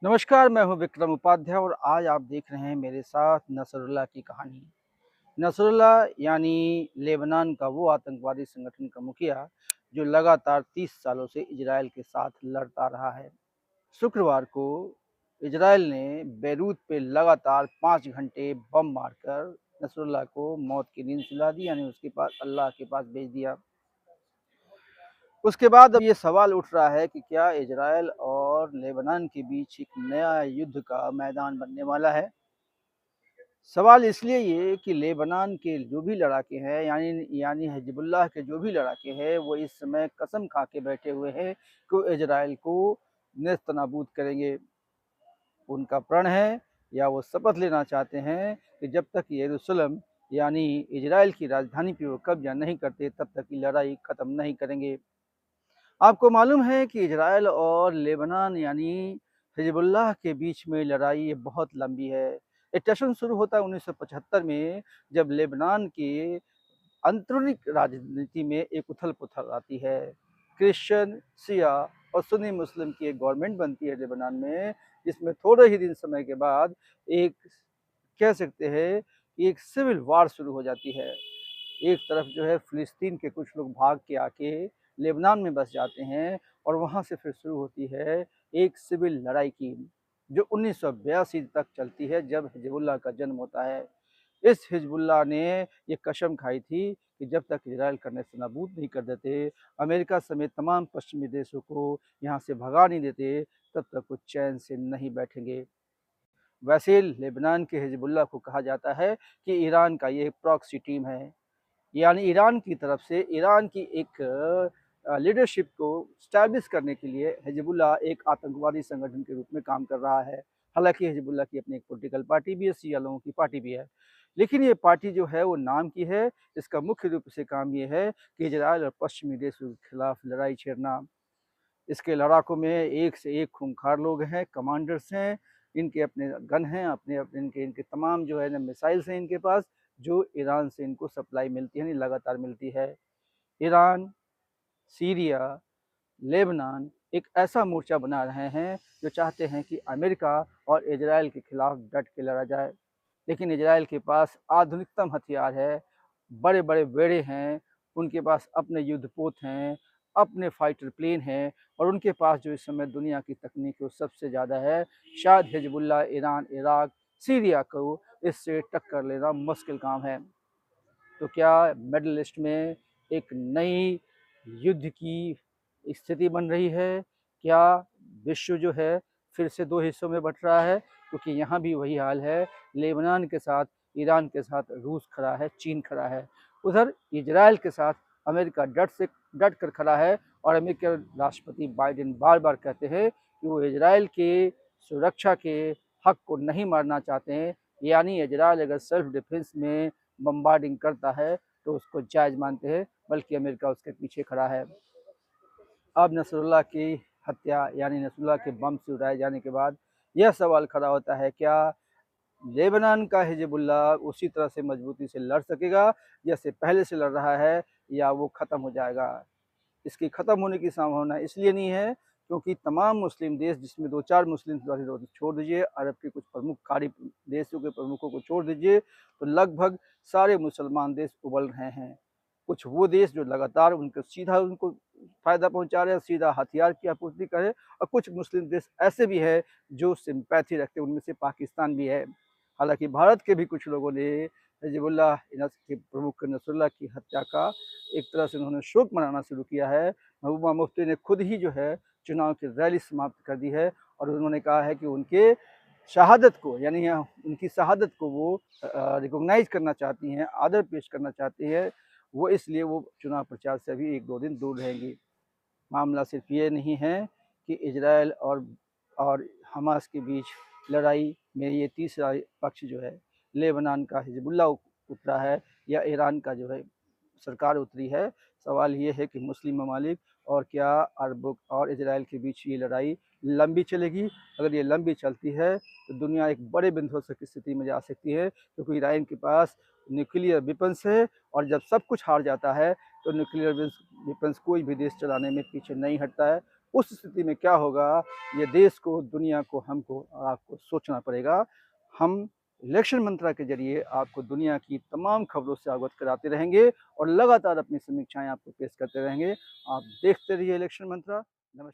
नमस्कार, मैं हूं विक्रम उपाध्याय और आज आप देख रहे हैं मेरे साथ नसरुल्लाह की कहानी। नसरुल्लाह यानी लेबनान का वो आतंकवादी संगठन का मुखिया जो लगातार 30 सालों से इजरायल के साथ लड़ता रहा है। शुक्रवार को इजरायल ने बेरूत पे लगातार 5 घंटे बम मारकर नसरुल्लाह को मौत की नींद सुला दी, यानी उसके पास अल्लाह के पास भेज दिया। उसके बाद अब ये सवाल उठ रहा है कि क्या इजरायल और लेबनान के बीच एक नया युद्ध का मैदान बनने वाला है। सवाल इसलिए ये कि लेबनान के जो भी लड़ाके हैं, यानी यानी हिजबुल्लाह के जो भी लड़ाके हैं, वो इस समय कसम खा के बैठे हुए हैं कि इजराइल को नेस्तनाबूद करेंगे। उनका प्रण है या वो शपथ लेना चाहते हैं कि जब तक यरूशलेम यानी इजराइल की राजधानी पर वो कब्जा नहीं करते तब तक ये लड़ाई खत्म नहीं करेंगे। आपको मालूम है कि इजराइल और लेबनान यानी हिजबुल्लाह के बीच में लड़ाई ये बहुत लंबी है। ये टशन शुरू होता है 1975 में, जब लेबनान की आंतरिक राजनीति में एक उथल पुथल आती है। क्रिश्चियन, शिया और सुन्नी मुस्लिम की एक गवर्नमेंट बनती है लेबनान में, जिसमें थोड़े ही दिन समय के बाद एक कह सकते हैं कि एक सिविल वार शुरू हो जाती है। एक तरफ जो है फिलिस्तीन के कुछ लोग भाग के आके लेबनान में बस जाते हैं और वहाँ से फिर शुरू होती है एक सिविल लड़ाई की, जो 1982 तक चलती है, जब हिजबुल्लाह का जन्म होता है। इस हिजबुल्लाह ने ये कसम खाई थी कि जब तक इजराइल का नेस्तनाबूद नहीं कर देते, अमेरिका समेत तमाम पश्चिमी देशों को यहाँ से भगा नहीं देते, तब तक वो चैन से नहीं बैठेंगे। वैसे लेबनान के हिजबुल्लाह को कहा जाता है कि ईरान का ये प्रॉक्सी टीम है, यानी ईरान की तरफ से ईरान की एक लीडरशिप को स्टैब्लिश करने के लिए हिजबुल्लाह एक आतंकवादी संगठन के रूप में काम कर रहा है। हालांकि हिजबुल्लाह की अपनी एक पॉलिटिकल पार्टी भी है, शिया लोगों की पार्टी भी है, लेकिन ये पार्टी जो है वो नाम की है। इसका मुख्य रूप से काम ये है कि इजराइल और पश्चिमी देशों के खिलाफ लड़ाई छेड़ना। इसके लड़ाकों में एक से एक खूंखार लोग हैं, कमांडर्स हैं, इनके अपने गन हैं, अपने अपने इनके इनके तमाम जो है ना मिसाइल्स हैं इनके पास, जो ईरान से इनको सप्लाई मिलती है, नहीं लगातार मिलती है। ईरान, सीरिया, लेबनान एक ऐसा मोर्चा बना रहे हैं जो चाहते हैं कि अमेरिका और इजराइल के खिलाफ डट के लड़ा जाए। लेकिन इजराइल के पास आधुनिकतम हथियार है, बड़े बड़े बेड़े हैं, उनके पास अपने युद्धपोत हैं, अपने फाइटर प्लेन हैं, और उनके पास जो इस समय दुनिया की तकनीक वो सबसे ज़्यादा है। शायद हिजबुल्लाह, ईरान, इराक, सीरिया को इससे टक्कर लेना मुश्किल काम है। तो क्या मिडल ईस्ट में एक नई युद्ध की स्थिति बन रही है? क्या विश्व जो है फिर से दो हिस्सों में बट रहा है? क्योंकि यहाँ भी वही हाल है। लेबनान के साथ ईरान के साथ रूस खड़ा है, चीन खड़ा है। उधर इजराइल के साथ अमेरिका डट कर खड़ा है, और अमेरिकी राष्ट्रपति बाइडेन बार बार कहते हैं कि वो इजराइल के सुरक्षा के हक को नहीं मारना चाहते हैं, यानी इजराइल अगर सेल्फ डिफेंस में बम्बार्डिंग करता है तो उसको जायज़ मानते हैं, बल्कि अमेरिका उसके पीछे खड़ा है। अब नसरुल्लाह की हत्या यानी नसरुल्लाह के बम से उड़ाए जाने के बाद यह सवाल खड़ा होता है, क्या लेबनान का हिजबुल्लाह उसी तरह से मजबूती से लड़ सकेगा जैसे पहले से लड़ रहा है, या वो ख़त्म हो जाएगा? इसकी ख़त्म होने की संभावना इसलिए नहीं है क्योंकि तमाम मुस्लिम देश, जिसमें 2-4 मुस्लिम छोड़ दीजिए, अरब के कुछ प्रमुख कारी देशों के प्रमुखों को छोड़ दीजिए, तो लगभग सारे मुसलमान देश उबल रहे हैं। कुछ वो देश जो लगातार उनको सीधा उनको फ़ायदा पहुंचा रहे हैं, सीधा हथियार की आपूर्ति कर रहे हैं, और कुछ मुस्लिम देश ऐसे भी हैं जो सिंपैथी रखते हैं, उनमें से पाकिस्तान भी है। हालांकि भारत के भी कुछ लोगों ने हिजबुल्लाह के प्रमुख नसरुल्लाह की हत्या का एक तरह से उन्होंने शोक मनाना शुरू किया है। महबूबा मुफ्ती ने खुद ही जो है चुनाव की रैली समाप्त कर दी है, और उन्होंने कहा है कि उनके शहादत को, यानी उनकी शहादत को वो रिकॉग्नाइज करना चाहती हैं, आदर पेश करना चाहती है। वो इसलिए वो चुनाव प्रचार से अभी 1-2 दिन दूर रहेंगी। मामला सिर्फ ये नहीं है कि इजराइल और हमास के बीच लड़ाई में ये तीसरा पक्ष जो है लेबनान का हिजबुल्लाह उतरा है, या ईरान का जो है सरकार उतरी है। सवाल ये है कि मुस्लिम ममालिक और क्या अरब और इजराइल के बीच ये लड़ाई लंबी चलेगी? अगर ये लंबी चलती है तो दुनिया एक बड़े विध्वंसक की स्थिति में जा सकती है, क्योंकि ईरान के पास न्यूक्लियर वेपन्स है, और जब सब कुछ हार जाता है तो न्यूक्लियर वेपन्स कोई भी देश चलाने में पीछे नहीं हटता है। उस स्थिति में क्या होगा, ये देश को, दुनिया को, हमको और आपको सोचना पड़ेगा। हम इलेक्शन मंत्रा के ज़रिए आपको दुनिया की तमाम खबरों से अवगत कराते रहेंगे और लगातार अपनी समीक्षाएँ आपको पेश करते रहेंगे। आप देखते रहिए इलेक्शन मंत्रा। नमस्कार।